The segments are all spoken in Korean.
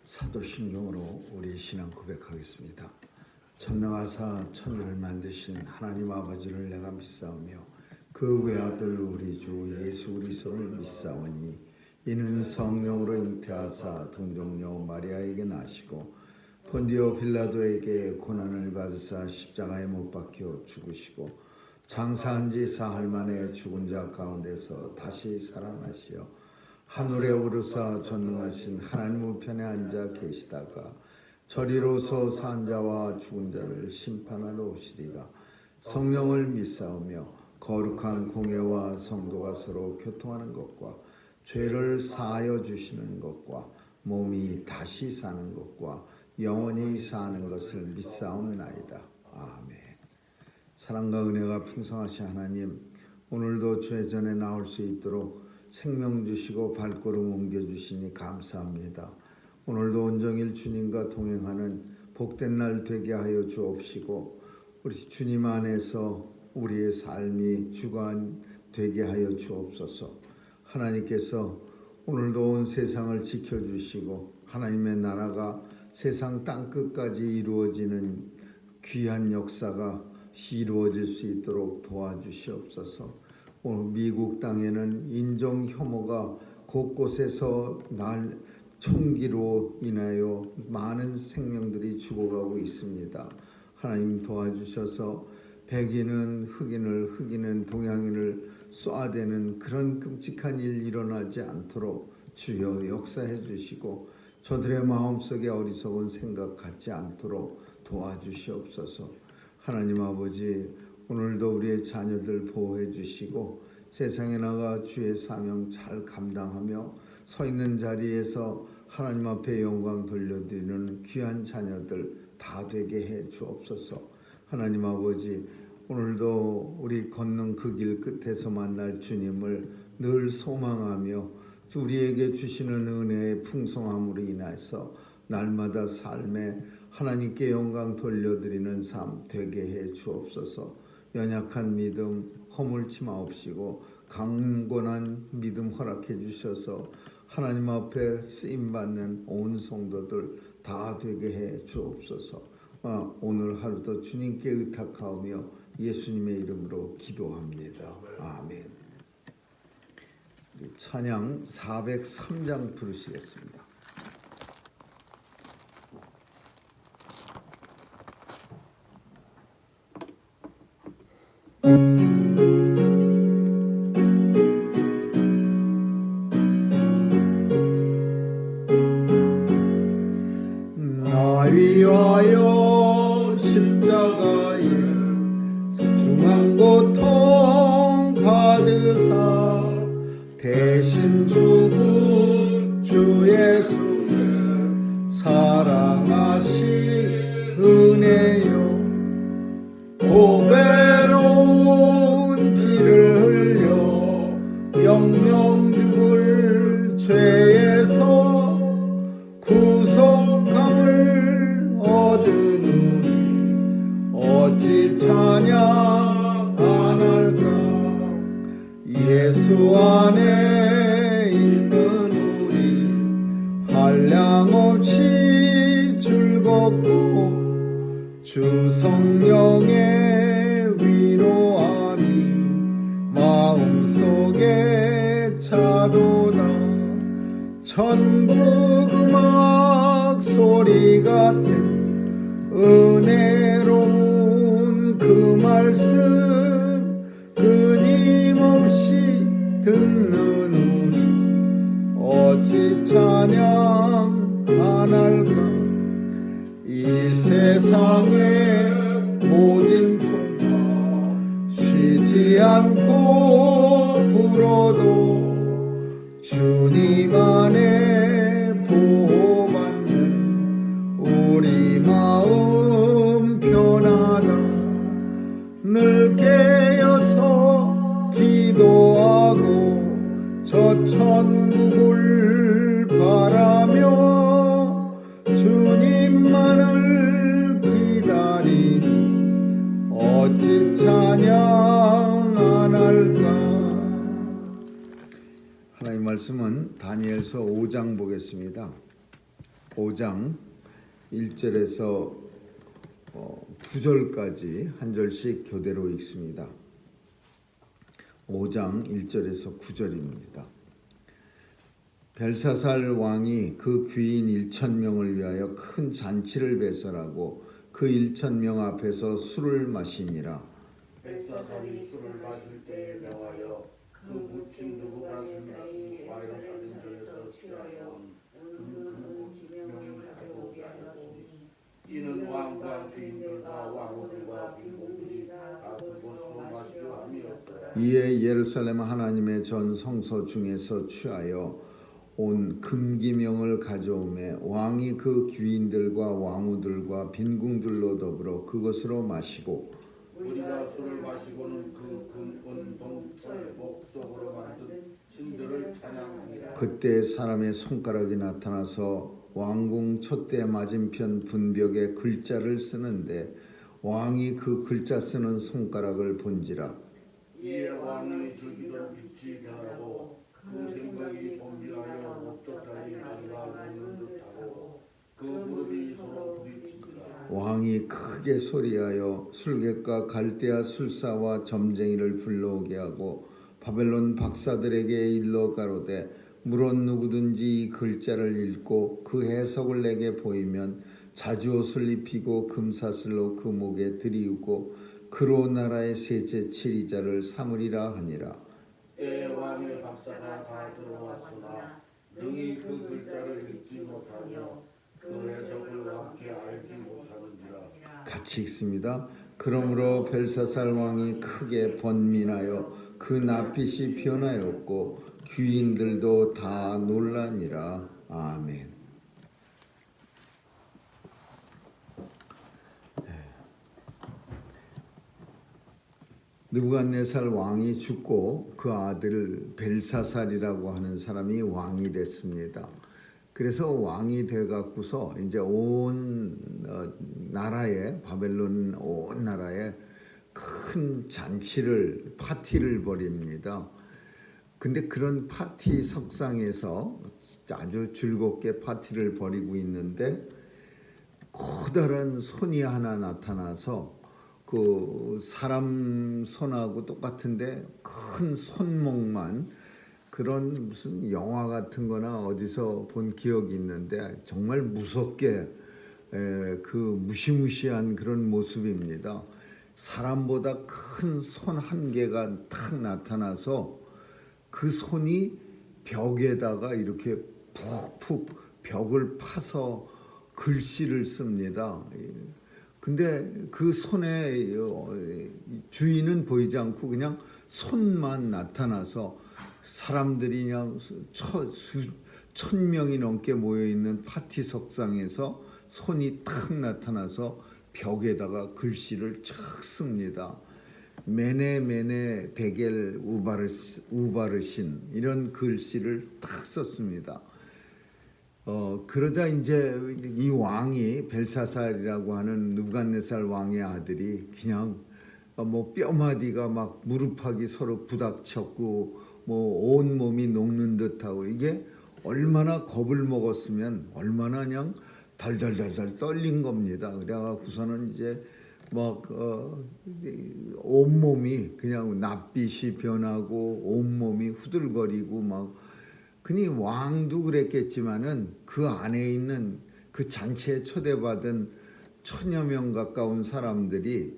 사도신경으로 우리 신앙 고백하겠습니다. 전능하사 천지를 만드신 하나님 아버지를 내가 믿사오며 그 외아들 우리 주 예수 그리스도를 믿사오니 이는 성령으로 잉태하사 동정녀 마리아에게 나시고 본디오 빌라도에게 고난을 받으사 십자가에 못 박혀 죽으시고 장사한 지 사흘 만에 죽은 자 가운데서 다시 살아나시어 하늘에 오르사 전능하신 하나님 우편에 앉아 계시다가 저리로서 산 자와 죽은 자를 심판하러 오시리라. 성령을 믿사오며 거룩한 공예와 성도가 서로 교통하는 것과 죄를 사하여 주시는 것과 몸이 다시 사는 것과 영원히 사는 것을 믿사옵나이다. 아멘. 사랑과 은혜가 풍성하신 하나님, 오늘도 주의 전에 나올 수 있도록 생명 주시고 발걸음 옮겨주시니 감사합니다. 오늘도 온종일 주님과 동행하는 복된 날 되게 하여 주옵시고 우리 주님 안에서 우리의 삶이 주관 되게 하여 주옵소서. 하나님께서 오늘도 온 세상을 지켜주시고 하나님의 나라가 세상 땅끝까지 이루어지는 귀한 역사가 이루어질 수 있도록 도와주시옵소서. 오늘 미국 땅에는 인종 혐오가 곳곳에서 총기로 인하여 많은 생명들이 죽어가고 있습니다. 하나님 도와주셔서 백인은 흑인을, 흑인은 동양인을 쏘아대는 그런 끔찍한 일 일어나지 않도록 주여 역사해 주시고 저들의 마음속에 어리석은 생각 갖지 않도록 도와주시옵소서. 하나님 아버지, 오늘도 우리의 자녀들 보호해 주시고 세상에 나가 주의 사명 잘 감당하며 서 있는 자리에서 하나님 앞에 영광 돌려드리는 귀한 자녀들 다 되게 해 주옵소서. 하나님 아버지, 오늘도 우리 걷는 그 길 끝에서 만날 주님을 늘 소망하며 우리에게 주시는 은혜의 풍성함으로 인해서 날마다 삶에 하나님께 영광 돌려드리는 삶 되게 해 주옵소서. 연약한 믿음 허물치 마옵시고 강건한 믿음 허락해 주셔서 하나님 앞에 쓰임받는 온 성도들 다 되게 해 주옵소서. 오늘 하루도 주님께 의탁하오며 예수님의 이름으로 기도합니다. 아멘. 찬양 403장 부르시겠습니다. 나 위하여 십자가에 중한 고통 받으사 대신 죽은 주 예수 사랑하신 은혜요 오배로운 피를 흘려 영영 죽을 죄에서 구속함을 얻으니 어찌 찬양 안 할까. 예수 안에 있는 우리 한량없이 즐겁고 주 성령의 위로함이 마음속에 차도다. 천국 음악 소리 같은 은혜로운 그 말씀 끊임없이 듣는 우리 어찌 찬양 안 할까. 이 세상의 모진 풍파 쉬지 않고 불어도 주님 안에 보호받는 우리 마음 편하다. 늘 깨어서 기도하고 저 천국을 바라며 주님만을 기다리니 어찌 찬양 안 할까. 하나님 말씀은 다니엘서 5장 보겠습니다. 5장 1절에서 9절까지 한 절씩 교대로 읽습니다. 5장 1절에서 9절입니다. 벨사살 왕이 그 귀인 1,000명을 위하여 큰 잔치를 배설하고 그 1,000명 앞에서 술을 마시니라. 벨사살이 술을 마실 때에 명하여 그 묻힌 느부갓네살이 와이로 사진전에서 취하여 그 기명을 가져오게 하였으니 이는 왕과 귀인들과 왕후들과 빈궁들이 다 그곳으로 마시려 함이었더라. 이에 예루살렘 하나님의 전 성소 중에서 취하여 온 금기명을 가져오매 왕이 그 귀인들과 왕후들과 빈궁들로 더불어 그것으로 마시고 우리가 술을 마시고는 그 금은동철 목석으로 만든 신들을 찬양하니라. 그때 사람의 손가락이 나타나서 왕궁 촛대 맞은편 분벽에 글자를 쓰는데 왕이 그 글자 쓰는 손가락을 본지라. 이에 왕이 즐기던 빛이 변하고 그 생각이 번비하여 목젖다리 날라 눕는 듯하고 그 무릎이 서로 부딪히니라. 왕이 크게 소리하여 술객과 갈대아 술사와 점쟁이를 불러오게 하고 바벨론 박사들에게 일러 가로되 물론 누구든지 이 글자를 읽고 그 해석을 내게 보이면 자주옷을 입히고 금사슬로 그 목에 들이우고 그로 나라의 셋째 칠이자를 삼으리라 하니라. 때에 왕의 박사가 다 들어왔으나 능히 그 글자를 읽지 못하며 그 해석을 왕께 알지 못하는지라. 같이 읽습니다. 그러므로 벨사살 왕이 크게 번민하여 그 낯빛이 변하였고 귀인들도 다 놀라니라. 아멘. 느부갓네살 왕이 죽고 그 아들 벨사살이라고 하는 사람이 왕이 됐습니다. 그래서 왕이 돼 갖고서 이제 온 나라에 바벨론 온 나라에 큰 잔치를 파티를 벌입니다. 근데 그런 파티 석상에서 아주 즐겁게 파티를 벌이고 있는데 커다란 손이 하나 나타나서 그 사람 손하고 똑같은데 큰 손목만 그런 무슨 영화 같은 거나 어디서 본 기억이 있는데 정말 무섭게 그 무시무시한 그런 모습입니다. 사람보다 큰 손 한 개가 탁 나타나서 그 손이 벽에다가 이렇게 푹푹 벽을 파서 글씨를 씁니다. 근데 그 손의 주인은 보이지 않고 그냥 손만 나타나서 사람들이 그냥 1,000명이 넘게 모여있는 파티 석상에서 손이 탁 나타나서 벽에다가 글씨를 쫙 씁니다. 메네 메네 데겔 우바르신 이런 글씨를 탁 썼습니다. 그러자 이제 이 왕이 벨사살이라고 하는 느부갓네살 왕의 아들이 그냥 뭐 뼈마디가 막 무릎하기 서로 부닥쳤고 뭐 온몸이 녹는 듯하고 이게 얼마나 겁을 먹었으면 얼마나 그냥 덜덜덜덜 떨린 겁니다. 그래갖고서는 이제 막 온몸이 그냥 낯빛이 변하고 온몸이 후들거리고 막 그니 왕도 그랬겠지만은 그 안에 있는 그 잔치에 초대받은 1,000여 명 가까운 사람들이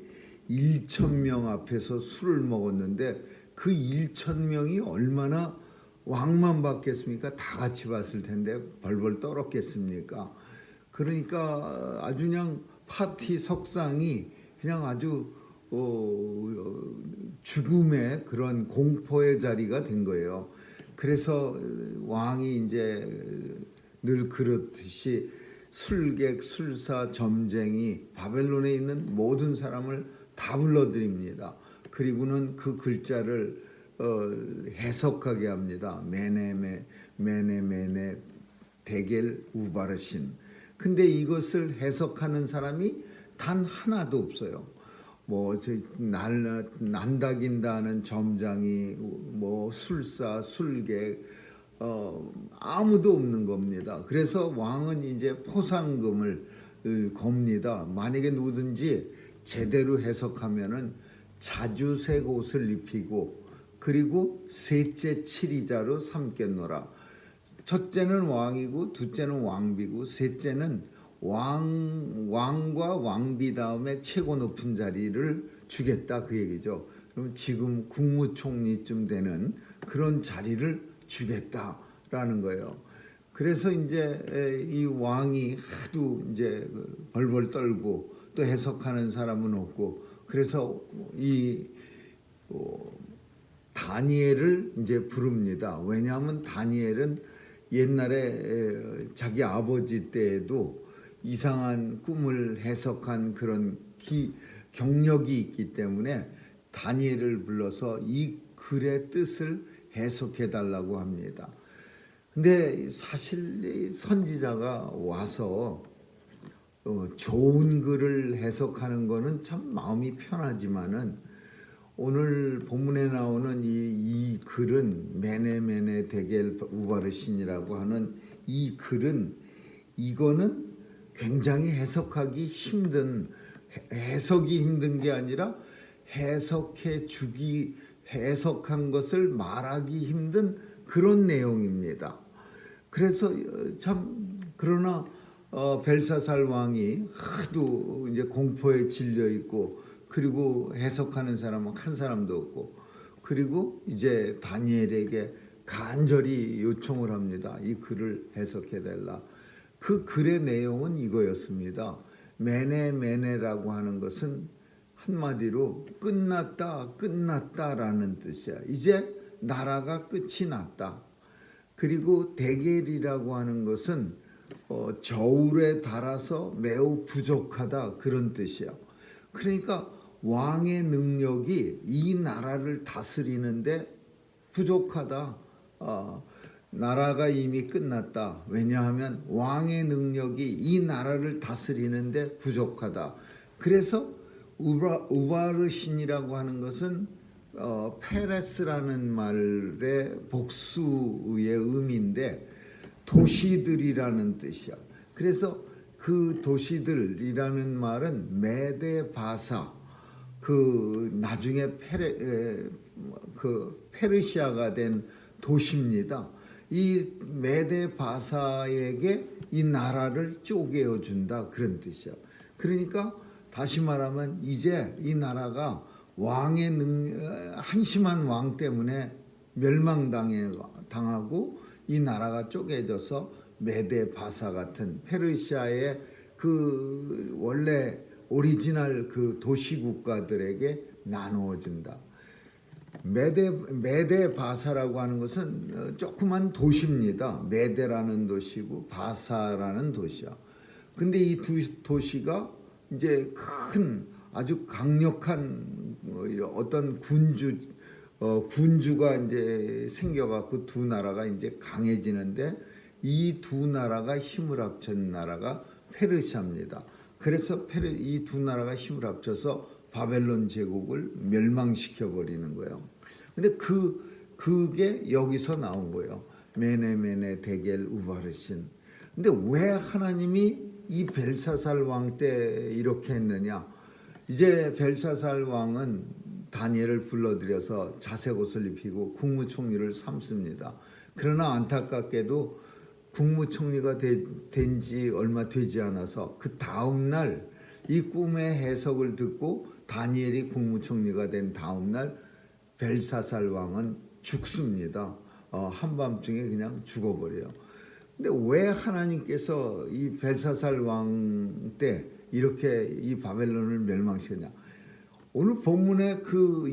1,000명 앞에서 술을 먹었는데 그 1,000명이 얼마나 왕만 봤겠습니까? 다 같이 봤을 텐데 벌벌 떨었겠습니까? 그러니까 아주 그냥 파티 석상이 그냥 아주 죽음의 그런 공포의 자리가 된 거예요. 그래서 왕이 이제 늘 그렇듯이 술객, 술사, 점쟁이, 바벨론에 있는 모든 사람을 다 불러들입니다. 그리고는 그 글자를 해석하게 합니다. 메네 데겔 우바르신. 근데 이것을 해석하는 사람이 단 하나도 없어요. 뭐 난다긴다는 점장이 뭐 술사, 술객 아무도 없는 겁니다. 그래서 왕은 이제 포상금을 겁니다. 만약에 누구든지 제대로 해석하면은 자주색 옷을 입히고 그리고 셋째 칠이자로 삼겠노라. 첫째는 왕이고 둘째는 왕비고 셋째는 왕과 왕비 다음에 최고 높은 자리를 주겠다 그 얘기죠. 그럼 지금 국무총리쯤 되는 그런 자리를 주겠다라는 거예요. 그래서 이제 이 왕이 하도 이제 벌벌 떨고 또 해석하는 사람은 없고 그래서 이 다니엘을 이제 부릅니다. 왜냐하면 다니엘은 옛날에 자기 아버지 때에도 이상한 꿈을 해석한 그런 경력이 있기 때문에 다니엘을 불러서 이 글의 뜻을 해석해 달라고 합니다. 근데 사실 선지자가 와서 좋은 글을 해석하는 거는 참 마음이 편하지만은 오늘 본문에 나오는 이 글은 메네 데겔 우바르신이라고 하는 이 글은 이거는 굉장히 해석이 힘든 게 아니라 해석한 것을 말하기 힘든 그런 내용입니다. 그래서 참 그러나 벨사살 왕이 하도 이제 공포에 질려 있고 그리고 해석하는 사람은 한 사람도 없고 그리고 이제 다니엘에게 간절히 요청을 합니다. 이 글을 해석해 달라. 그 글의 내용은 이거였습니다. 메네라고 하는 것은 한마디로 끝났다라는 뜻이야. 이제 나라가 끝이 났다. 그리고 데겔이라고 하는 것은 저울에 달아서 매우 부족하다 그런 뜻이야. 그러니까 왕의 능력이 이 나라를 다스리는데 부족하다. 나라가 이미 끝났다. 왜냐하면 왕의 능력이 이 나라를 다스리는데 부족하다. 그래서 우바르신이라고 하는 것은 페레스라는 말의 복수의 의미인데 도시들이라는 뜻이야. 그래서 그 도시들이라는 말은 메데바사 나중에 페르시아가 된 도시입니다. 이 메데바사에게 이 나라를 쪼개어 준다 그런 뜻이야. 그러니까 다시 말하면 이제 이 나라가 한심한 왕 때문에 멸망당하고 이 나라가 쪼개져서 메데바사 같은 페르시아의 그 원래 오리지널 그 도시 국가들에게 나누어 준다. 메데바사라고 하는 것은 조그만 도시입니다. 메데라는 도시고 바사라는 도시야. 근데 이 두 도시가 이제 큰 아주 강력한 어떤 군주가 이제 생겨갖고 두 나라가 이제 강해지는데 이 두 나라가 힘을 합친 나라가 페르시아입니다. 그래서 이 두 나라가 힘을 합쳐서 바벨론 제국을 멸망시켜 버리는 거예요. 근데 그게 여기서 나온 거예요. 메네 데겔 우바르신. 근데 왜 하나님이 이 벨사살 왕 때 이렇게 했느냐? 이제 벨사살 왕은 다니엘을 불러들여서 자색 옷을 입히고 국무총리를 삼습니다. 그러나 안타깝게도 국무총리가 된 지 얼마 되지 않아서 그 다음 날 이 꿈의 해석을 듣고 다니엘이 국무총리가 된 다음 날 벨사살 왕은 죽습니다. 한밤중에 그냥 죽어버려요. 근데 왜 하나님께서 이 벨사살 왕 때 이렇게 이 바벨론을 멸망시켰냐? 오늘 본문에 그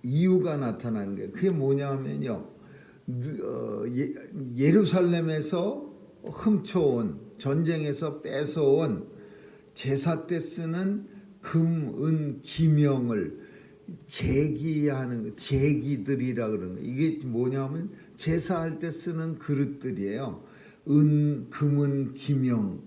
이유가 나타나는 게 그게 뭐냐면요. 예루살렘에서 훔쳐온 전쟁에서 뺏어온 제사 때 쓰는 금, 은, 기명을 제기하는 제기들이라 그러는 거예요. 이게 뭐냐면 제사할 때 쓰는 그릇들이에요. 은, 금은, 기명.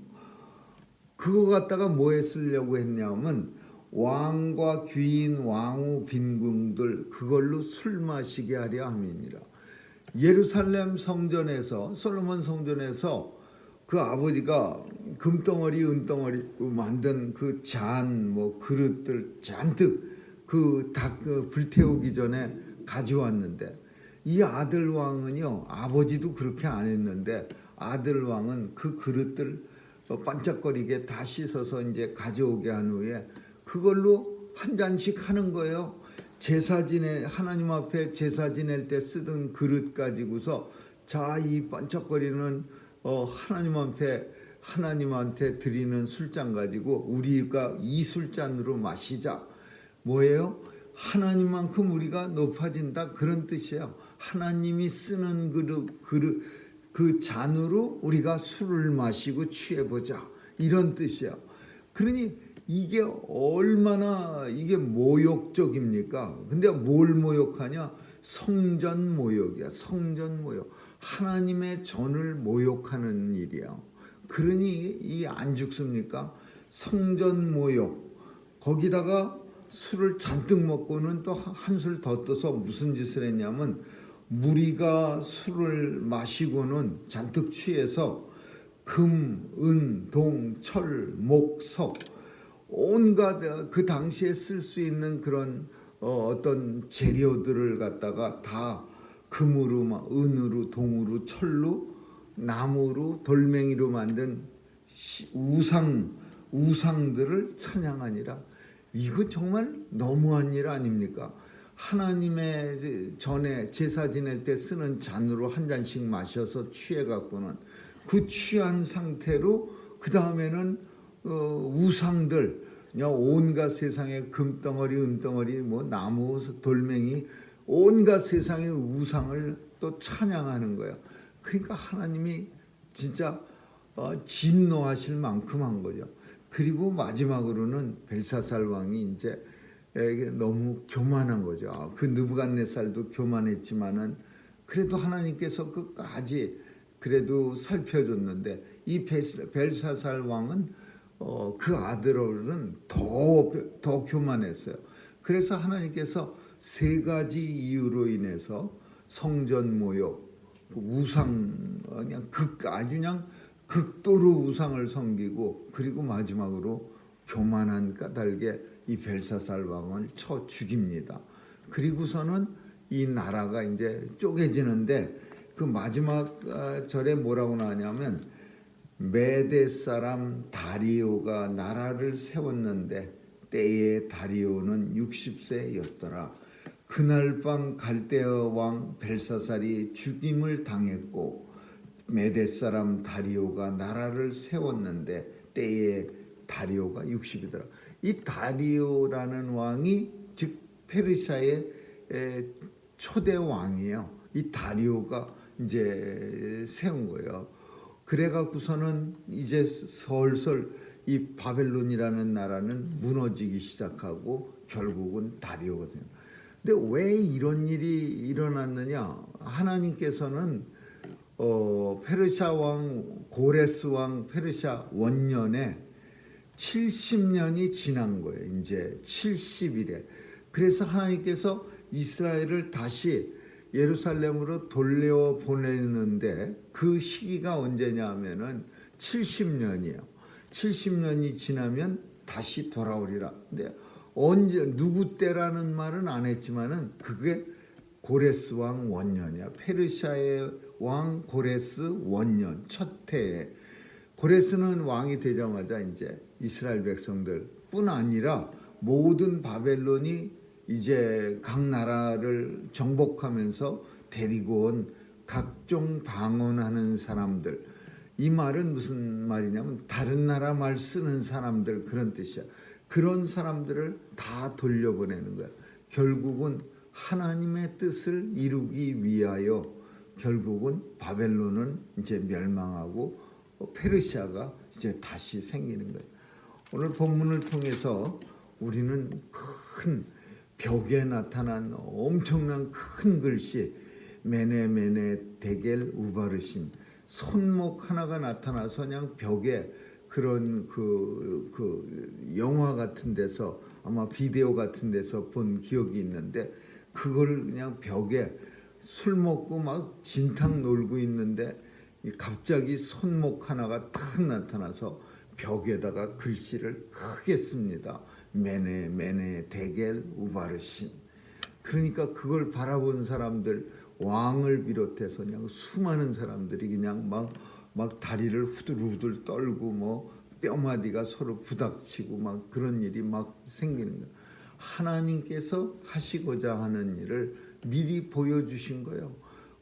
그거 갖다가 뭐에 쓰려고 했냐면 왕과 귀인, 왕후, 빈궁들 그걸로 술 마시게 하려 함이니라. 예루살렘 성전에서 솔로몬 성전에서 그 아버지가 금덩어리 은덩어리 만든 그 잔 뭐 그릇들 잔뜩 그 닭 불태우기 전에 가져왔는데 이 아들 왕은요 아버지도 그렇게 안 했는데 아들 왕은 그 그릇들 반짝거리게 다 씻어서 이제 가져오게 한 후에 그걸로 한 잔씩 하는 거예요. 제사 지내 하나님 앞에 제사 지낼 때 쓰던 그릇 가지고서 자 이 반짝거리는 하나님한테 드리는 술잔 가지고 우리가 이 술잔으로 마시자. 뭐예요? 하나님만큼 우리가 높아진다 그런 뜻이에요. 하나님이 쓰는 그 잔으로 우리가 술을 마시고 취해보자 이런 뜻이에요. 그러니 이게 얼마나 이게 모욕적입니까? 근데 뭘 모욕하냐? 성전 모욕이야. 성전 모욕. 하나님의 전을 모욕하는 일이야. 그러니 이 안 죽습니까? 성전 모욕. 거기다가 술을 잔뜩 먹고는 또 한술 더 떠서 무슨 짓을 했냐면 무리가 술을 마시고는 잔뜩 취해서 금, 은, 동, 철, 목, 석 온갖 그 당시에 쓸 수 있는 그런 어떤 재료들을 갖다가 다 금으로, 은으로, 동으로, 철로, 나무로, 돌멩이로 만든 우상들을 찬양하니라. 이거 정말 너무한 일 아닙니까? 하나님의 전에 제사 지낼 때 쓰는 잔으로 한 잔씩 마셔서 취해갖고는 그 취한 상태로 그 다음에는 우상들 온갖 세상의 금덩어리 은덩어리 뭐 나무 돌멩이 온갖 세상의 우상을 또 찬양하는 거야. 그러니까 하나님이 진짜 진노하실 만큼 한 거죠. 그리고 마지막으로는 벨사살 왕이 이제 너무 교만한 거죠. 그 느부갓네살도 교만했지만은 그래도 하나님께서 끝까지 그래도 살펴줬는데 이 벨사살 왕은 그 아들은 더 교만했어요. 그래서 하나님께서 세 가지 이유로 인해서 성전 모욕, 우상 아주 그냥 극도로 우상을 섬기고 그리고 마지막으로 교만한 까닭에 이 벨사살 왕을 쳐 죽입니다. 그리고서는 이 나라가 이제 쪼개지는데 그 마지막 절에 뭐라고 나왔냐면 메대 사람 다리오가 나라를 세웠는데 때에 다리오는 60세였더라. 그날 밤 갈대아 왕 벨사살이 죽임을 당했고 메대 사람 다리오가 나라를 세웠는데 때에 다리오가 60이더라. 이 다리오라는 왕이 즉 페르시아의 초대 왕이에요. 이 다리오가 이제 세운 거예요. 그래갖고서는 이제 설설 이 바벨론이라는 나라는 무너지기 시작하고 결국은 다리오가 돼요. 근데 왜 이런 일이 일어났느냐? 하나님께서는 페르시아 왕 고레스 왕 페르시아 원년에 70년이 지난 거예요. 이제 70일에. 그래서 하나님께서 이스라엘을 다시 예루살렘으로 돌려보내는데 그 시기가 언제냐 하면은 70년이에요. 70년이 지나면 다시 돌아오리라. 근데 언제 누구 때라는 말은 안 했지만은 그게 고레스 왕 원년이야. 페르시아의 왕 고레스 원년 첫 해에 고레스는 왕이 되자마자 이제 이스라엘 백성들뿐 아니라 모든 바벨론이 이제 각 나라를 정복하면서 데리고 온 각종 방언하는 사람들, 이 말은 무슨 말이냐면 다른 나라 말 쓰는 사람들 그런 뜻이야. 그런 사람들을 다 돌려보내는 거야. 결국은 하나님의 뜻을 이루기 위하여 결국은 바벨론은 이제 멸망하고 페르시아가 이제 다시 생기는 거예요. 오늘 본문을 통해서 우리는 큰 벽에 나타난 엄청난 큰 글씨 메네 데겔 우바르신 손목 하나가 나타나서 그냥 벽에 그런 그 영화 같은 데서 아마 비디오 같은 데서 본 기억이 있는데 그걸 그냥 벽에 술 먹고 막 진탕 놀고 있는데 갑자기 손목 하나가 탁 나타나서 벽에다가 글씨를 크게 씁니다. 메네 메네 데겔 우바르신. 그러니까 그걸 바라본 사람들, 왕을 비롯해서 그냥 수많은 사람들이 그냥 막 다리를 후들후들 떨고 뭐 뼈마디가 서로 부닥치고 막 그런 일이 막 생기는 거예요. 하나님께서 하시고자 하는 일을 미리 보여주신 거예요.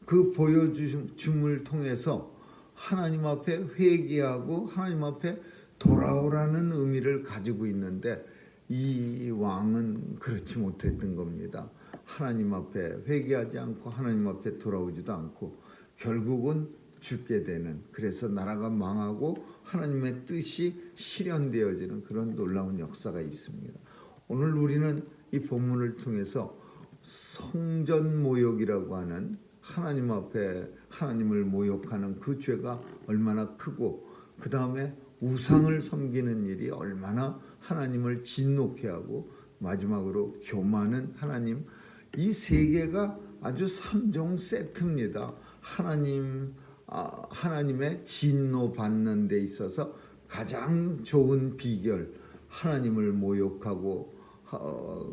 그 보여줌을 통해서 하나님 앞에 회개하고 하나님 앞에 돌아오라는 의미를 가지고 있는데, 이 왕은 그렇지 못했던 겁니다. 하나님 앞에 회개하지 않고 하나님 앞에 돌아오지도 않고 결국은 죽게 되는, 그래서 나라가 망하고 하나님의 뜻이 실현되어지는 그런 놀라운 역사가 있습니다. 오늘 우리는 이 본문을 통해서 성전 모욕이라고 하는 하나님 앞에 하나님을 모욕하는 그 죄가 얼마나 크고, 그 다음에 우상을 섬기는 일이 얼마나 하나님을 진노케 하고, 마지막으로 교만은 하나님, 이 세 개가 아주 3종 세트입니다. 하나님의 진노 받는 데 있어서 가장 좋은 비결, 하나님을 모욕하고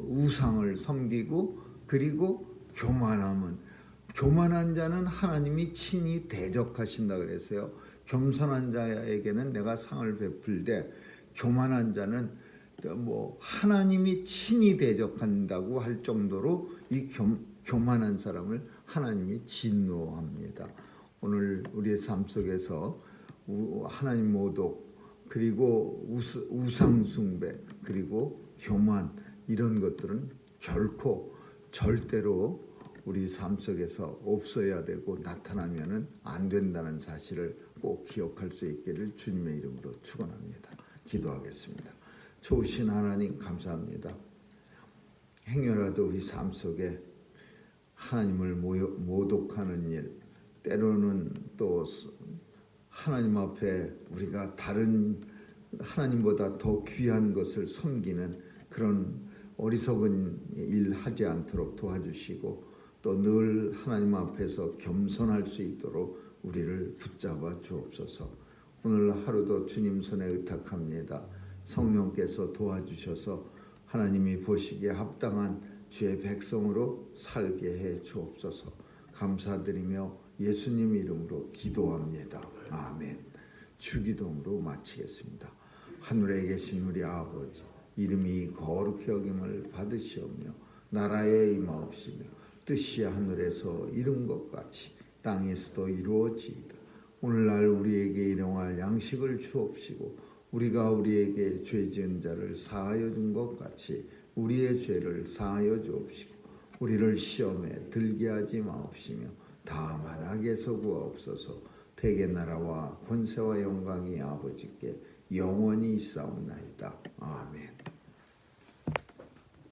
우상을 섬기고, 그리고 교만한 자는 하나님이 친히 대적하신다 그랬어요. 겸손한 자에게는 내가 상을 베풀되 교만한 자는 뭐 하나님이 친히 대적한다고 할 정도로 이 교만한 사람을 하나님이 진노합니다. 오늘 우리의 삶 속에서 하나님 모독, 그리고 우상 숭배, 그리고 교만, 이런 것들은 결코 절대로 우리 삶 속에서 없어야 되고 나타나면은 안 된다는 사실을 꼭 기억할 수 있기를 주님의 이름으로 축원합니다. 기도하겠습니다. 좋으신 하나님 감사합니다. 행여라도 우리 삶 속에 하나님을 모독하는 일, 때로는 또 하나님 앞에 우리가 다른 하나님보다 더 귀한 것을 섬기는 그런 어리석은 일 하지 않도록 도와주시고, 또 늘 하나님 앞에서 겸손할 수 있도록 우리를 붙잡아 주옵소서. 오늘 하루도 주님 손에 의탁합니다. 성령께서 도와주셔서 하나님이 보시기에 합당한 주의 백성으로 살게 해 주옵소서. 감사드리며 예수님 이름으로 기도합니다. 아멘. 주기도문으로 마치겠습니다. 하늘에 계신 우리 아버지, 이름이 거룩히 여김을 받으시오며 나라에 임하옵시며 뜻이 하늘에서 이룬 것 같이 땅에서도 이루어지이다. 오늘날 우리에게 일용할 양식을 주옵시고, 우리가 우리에게 죄 지은 자를 사하여 준 것 같이 우리의 죄를 사하여 주옵시고, 우리를 시험에 들게 하지 마옵시며 다만 악에서 구하옵소서. 대개 나라와 권세와 영광이 아버지께 영원히 있사옵나이다. 아멘.